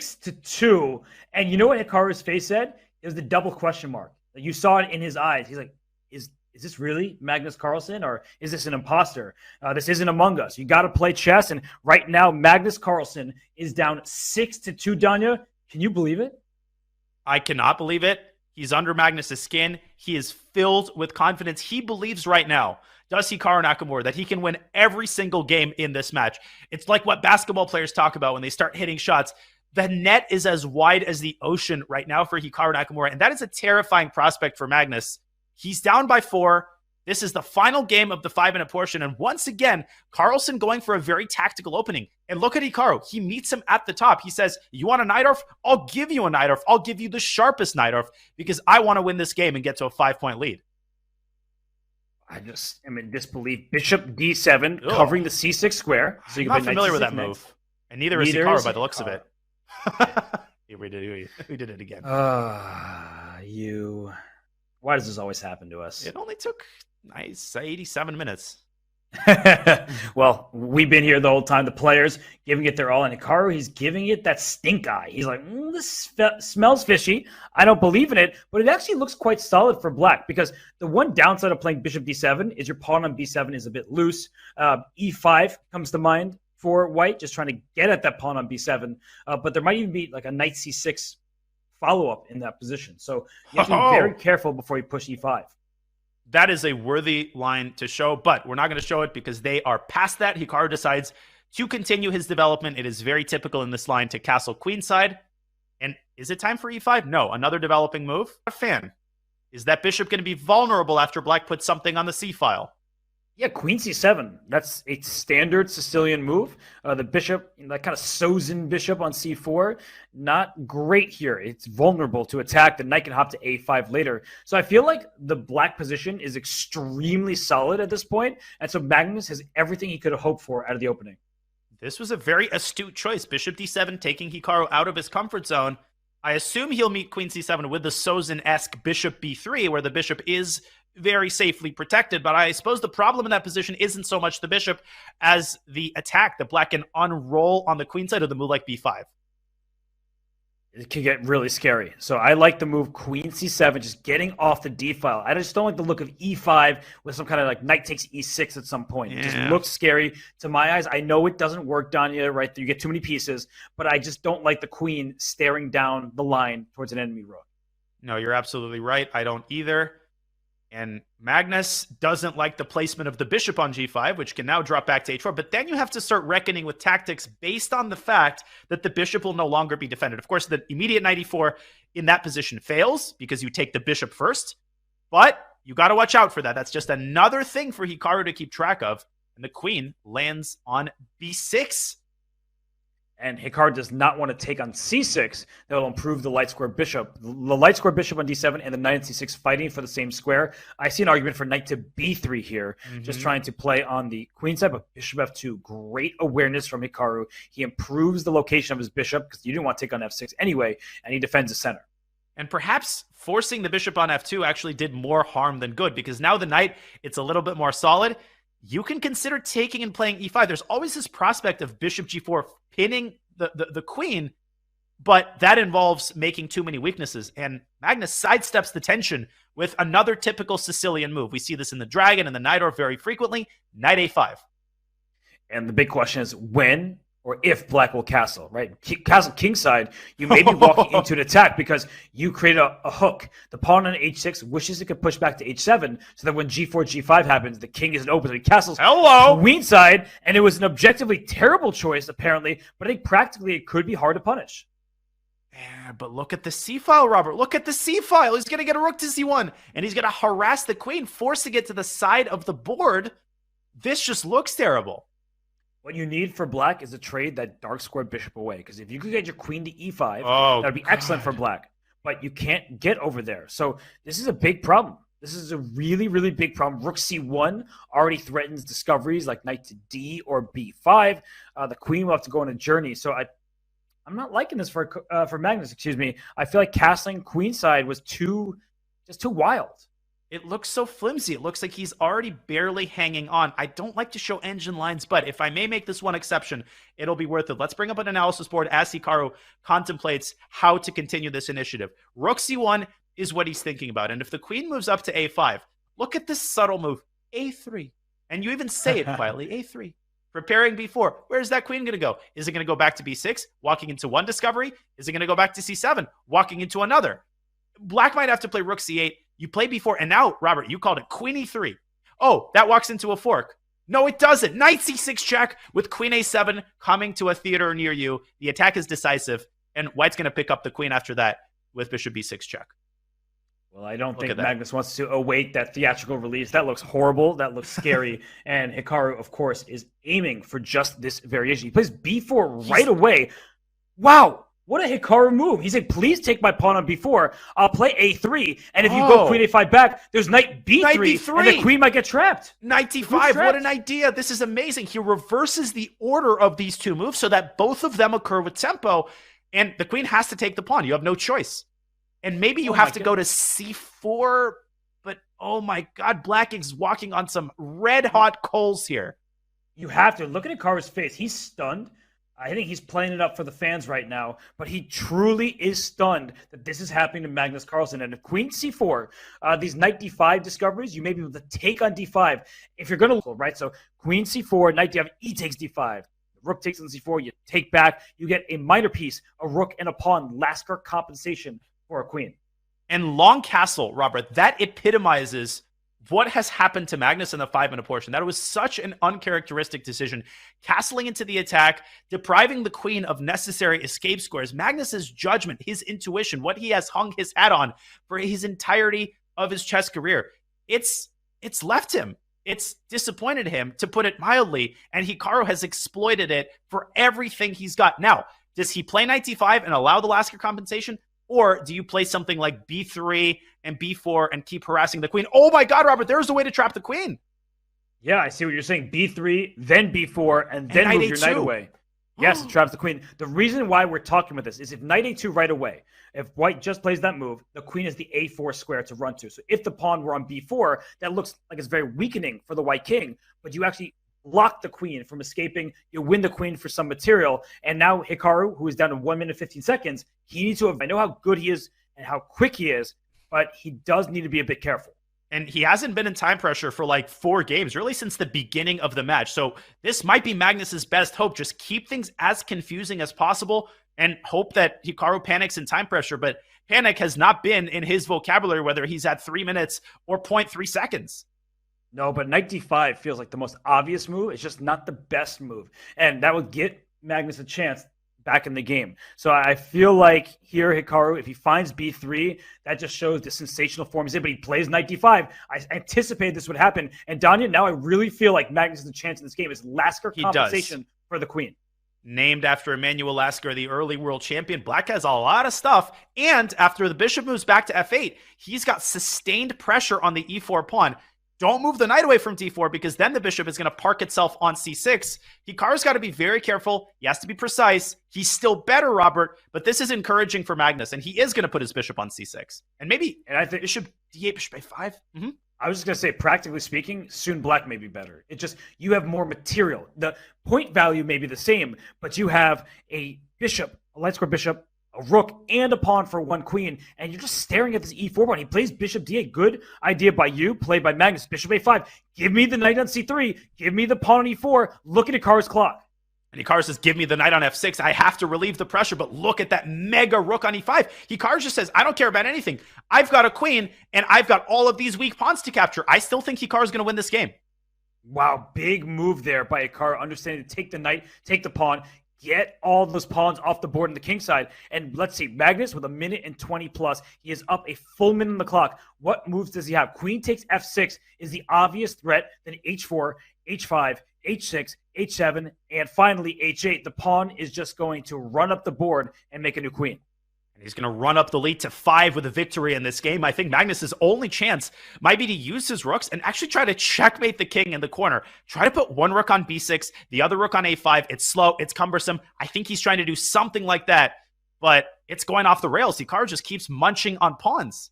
6-2. And you know what Hikaru's face said? It was the double question mark. You saw it in his eyes. He's like, is this really Magnus Carlsen, or is this an imposter? This isn't Among Us. You got to play chess. And right now, Magnus Carlsen is down 6-2, Danya. Can you believe it? I cannot believe it. He's under Magnus's skin. He is filled with confidence. He believes right now, does Hikaru Nakamura, that he can win every single game in this match. It's like what basketball players talk about when they start hitting shots. The net is as wide as the ocean right now for Hikaru Nakamura, and that is a terrifying prospect for Magnus. He's down by 4. This is the final game of the 5-minute portion, and once again, Carlsen going for a very tactical opening. And look at Hikaru. He meets him at the top. He says, you want a Najdorf? I'll give you a Najdorf. I'll give you the sharpest Najdorf because I want to win this game and get to a 5-point lead. I just am in disbelief. Bishop D7 covering the C6 square. So I'm not familiar with that move. And neither is Hikaru by the looks of it. we did it again. Why does this always happen to us? It only took 87 minutes. Well, we've been here the whole time. The players giving it their all, and Hikaru, he's giving it that stink eye. He's like, this smells fishy. I don't believe in it, but it actually looks quite solid for black because the one downside of playing Bishop D7 is your pawn on B7 is a bit loose. E5 comes to mind for white, just trying to get at that pawn on B7. But there might even be like a knight C6 follow-up in that position. So you have to be very careful before you push E5. That is a worthy line to show, but we're not going to show it because they are past that. Hikaru decides to continue his development. It is very typical in this line to castle queenside. And is it time for E5? No, another developing move. A fan. Is that bishop going to be vulnerable after black puts something on the C file? Yeah, queen c7. That's a standard Sicilian move. The bishop, that kind of sews in bishop on c4. Not great here. It's vulnerable to attack. The knight can hop to a5 later. So I feel like the black position is extremely solid at this point. And so Magnus has everything he could have hoped for out of the opening. This was a very astute choice. Bishop d7 taking Hikaru out of his comfort zone. I assume he'll meet queen c7 with the Sozin-esque bishop b3, where the bishop is very safely protected, but I suppose the problem in that position isn't so much the bishop as the attack that black can unroll on the queen side of the move like b5. It can get really scary. So I like the move queen c7, just getting off the d file. I just don't like the look of e5 with some kind of like knight takes e6 at some point. It just looks scary to my eyes. I know it doesn't work, Danya, right? You get too many pieces, but I just don't like the queen staring down the line towards an enemy rook. No, you're absolutely right. I don't either. And Magnus doesn't like the placement of the bishop on g5, which can now drop back to h4. But then you have to start reckoning with tactics based on the fact that the bishop will no longer be defended. Of course, the immediate knight e4 in that position fails because you take the bishop first. But you got to watch out for that. That's just another thing for Hikaru to keep track of. And the queen lands on b6. And Hikaru does not want to take on c6. That will improve the light square bishop. The light square bishop on d7 and the knight on c6 fighting for the same square. I see an argument for knight to b3 here, just trying to play on the queen side, but bishop f2. Great awareness from Hikaru. He improves the location of his bishop because you didn't want to take on f6 anyway, and he defends the center. And perhaps forcing the bishop on f2 actually did more harm than good because now the knight, it's a little bit more solid. You can consider taking and playing e5. There's always this prospect of bishop g4 pinning the queen, but that involves making too many weaknesses. And Magnus sidesteps the tension with another typical Sicilian move. We see this in the dragon and the Najdorf very frequently. Knight a5. And the big question is when or if black will castle, right? Castle kingside, you may be walking into an attack because you created a hook. The pawn on h6 wishes it could push back to h7 so that when g4, g5 happens, the king isn't open. So he castles queenside, and it was an objectively terrible choice, apparently, but I think practically it could be hard to punish. Yeah, but look at the c-file, Robert. Look at the c-file. He's going to get a rook to c1, and he's going to harass the queen, forcing it to the side of the board. This just looks terrible. What you need for black is to trade that dark square bishop away. Because if you could get your queen to e5, that would be excellent for black. But you can't get over there. So this is a big problem. This is a really, really big problem. Rook c1 already threatens discoveries like knight to d or b5. The queen will have to go on a journey. So I'm not liking this for Magnus, excuse me. I feel like castling queenside was just too wild. It looks so flimsy. It looks like he's already barely hanging on. I don't like to show engine lines, but if I may make this one exception, it'll be worth it. Let's bring up an analysis board as Hikaru contemplates how to continue this initiative. Rook c1 is what he's thinking about. And if the queen moves up to a5, look at this subtle move, a3. And you even say it quietly, a3. Preparing b4. Where's that queen going to go? Is it going to go back to b6, walking into one discovery? Is it going to go back to c7, walking into another? Black might have to play rook c8. You play b4, and now, Robert, you called it queen e3. Oh, that walks into a fork. No, it doesn't. Knight c6 check with queen a7 coming to a theater near you. The attack is decisive, and White's going to pick up the queen after that with bishop b6 check. Well, I don't think Magnus wants to await that theatrical release. That looks horrible. That looks scary. And Hikaru, of course, is aiming for just this variation. He plays b4 right away. Wow. What a Hikaru move. He said, please take my pawn on b4. I'll play a3. And if you go queen a5 back, there's knight b3. Knight b3. And the queen might get trapped. Knight d5. What an idea. This is amazing. He reverses the order of these two moves so that both of them occur with tempo. And the queen has to take the pawn. You have no choice. And maybe you have to go to c4. But, oh my God, Black is walking on some red-hot coals here. You have to. Look at Hikaru's face. He's stunned. I think he's playing it up for the fans right now, but he truly is stunned that this is happening to Magnus Carlsen. And if queen c4, these knight d5 discoveries, you may be able to take on d5 if you're going to, right? So queen c4, knight d5, e takes d5. Rook takes on c4, you take back, you get a minor piece, a rook and a pawn, Lasker compensation for a queen. And long castle, Robert, that epitomizes what has happened to Magnus in the 5-minute portion. That was such an uncharacteristic decision. Castling into the attack, depriving the queen of necessary escape squares. Magnus's judgment, his intuition, what he has hung his hat on for his entirety of his chess career. It's left him. It's disappointed him, to put it mildly, and Hikaru has exploited it for everything he's got. Now, does he play knight d5 and allow the Lasker compensation? Or do you play something like b3 and b4 and keep harassing the queen? Oh my God, Robert, there's a way to trap the queen. Yeah, I see what you're saying. b3, then b4, and then move your knight away. Yes, it traps the queen. The reason why we're talking about this is if knight a2 right away, if White just plays that move, the queen is the a4 square to run to. So if the pawn were on b4, that looks like it's very weakening for the White king, but you actually block the queen from escaping. You win the queen for some material. And now Hikaru, who is down to 1 minute 15 seconds, he needs to, I know how good he is and how quick he is, but he does need to be a bit careful. And he hasn't been in time pressure for like 4 games, really since the beginning of the match. So this might be Magnus's best hope. Just keep things as confusing as possible and hope that Hikaru panics in time pressure. But panic has not been in his vocabulary, whether he's at 3 minutes or 0.3 seconds. No, but knight d5 feels like the most obvious move. It's just not the best move. And that would get Magnus a chance back in the game. So I feel like here, Hikaru, if he finds b3, that just shows the sensational form he's in. But he plays knight d5. I anticipated this would happen. And Danya, now I really feel like Magnus has a chance in this game. Is Lasker compensation for the queen. Named after Emmanuel Lasker, the early world champion, Black has a lot of stuff. And after the bishop moves back to f8, he's got sustained pressure on the e4 pawn. Don't move the knight away from d4 because then the bishop is going to park itself on c6. Hikaru's got to be very careful. He has to be precise. He's still better, Robert, but this is encouraging for Magnus, and he is going to put his bishop on c6. And I think bishop d8, bishop a5. I was just going to say, practically speaking, soon Black may be better. It just, you have more material. The point value may be the same, but you have a bishop, a light square bishop, a rook, and a pawn for one queen, and you're just staring at this e4 pawn. He plays bishop d8. Good idea by you, played by Magnus. Bishop a5. Give me the knight on c3. Give me the pawn on e4. Look at Hikaru's clock. And Hikaru says, give me the knight on f6. I have to relieve the pressure, but look at that mega rook on e5. Hikaru just says, I don't care about anything. I've got a queen, and I've got all of these weak pawns to capture. I still think Hikaru's going to win this game. Wow, big move there by Hikaru, understanding to take the knight, take the pawn, get all those pawns off the board on the king side. And let's see, Magnus with 1 minute and 20 plus. He is up a full minute on the clock. What moves does he have? Queen takes f6 is the obvious threat. Then h4, h5, h6, h7, and finally h8. The pawn is just going to run up the board and make a new queen. And he's going to run up the lead to 5 with a victory in this game. I think Magnus's only chance might be to use his rooks and actually try to checkmate the king in the corner. Try to put one rook on b6, the other rook on a5. It's slow. It's cumbersome. I think he's trying to do something like that, but it's going off the rails. Hikaru just keeps munching on pawns.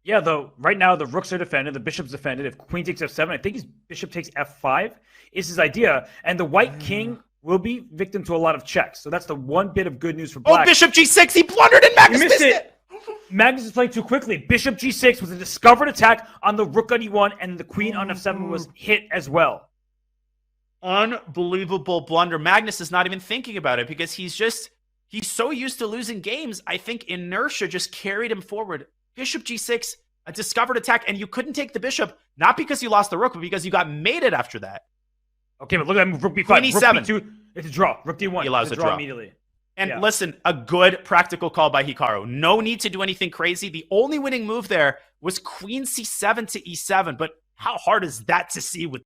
Yeah, though right now the rooks are defended, the bishop's defended. If queen takes f7, I think his bishop takes f5 is his idea, and the white king will be victim to a lot of checks. So that's the one bit of good news for black. Oh, bishop g6, he blundered and Magnus You missed it. Magnus is playing too quickly. Bishop g6 was a discovered attack on the rook on e1, and the queen on f7 was hit as well. Unbelievable blunder. Magnus is not even thinking about it because he's so used to losing games. I think inertia just carried him forward. Bishop g6, a discovered attack, and you couldn't take the bishop, not because you lost the rook, but because you got mated after that. Okay, but look at that move. Rook b5. Queen e7. Rook b2. It's a draw. Rook d1. He allows it's a draw immediately. And listen, a good practical call by Hikaru. No need to do anything crazy. The only winning move there was queen c7 to e7, but how hard is that to see with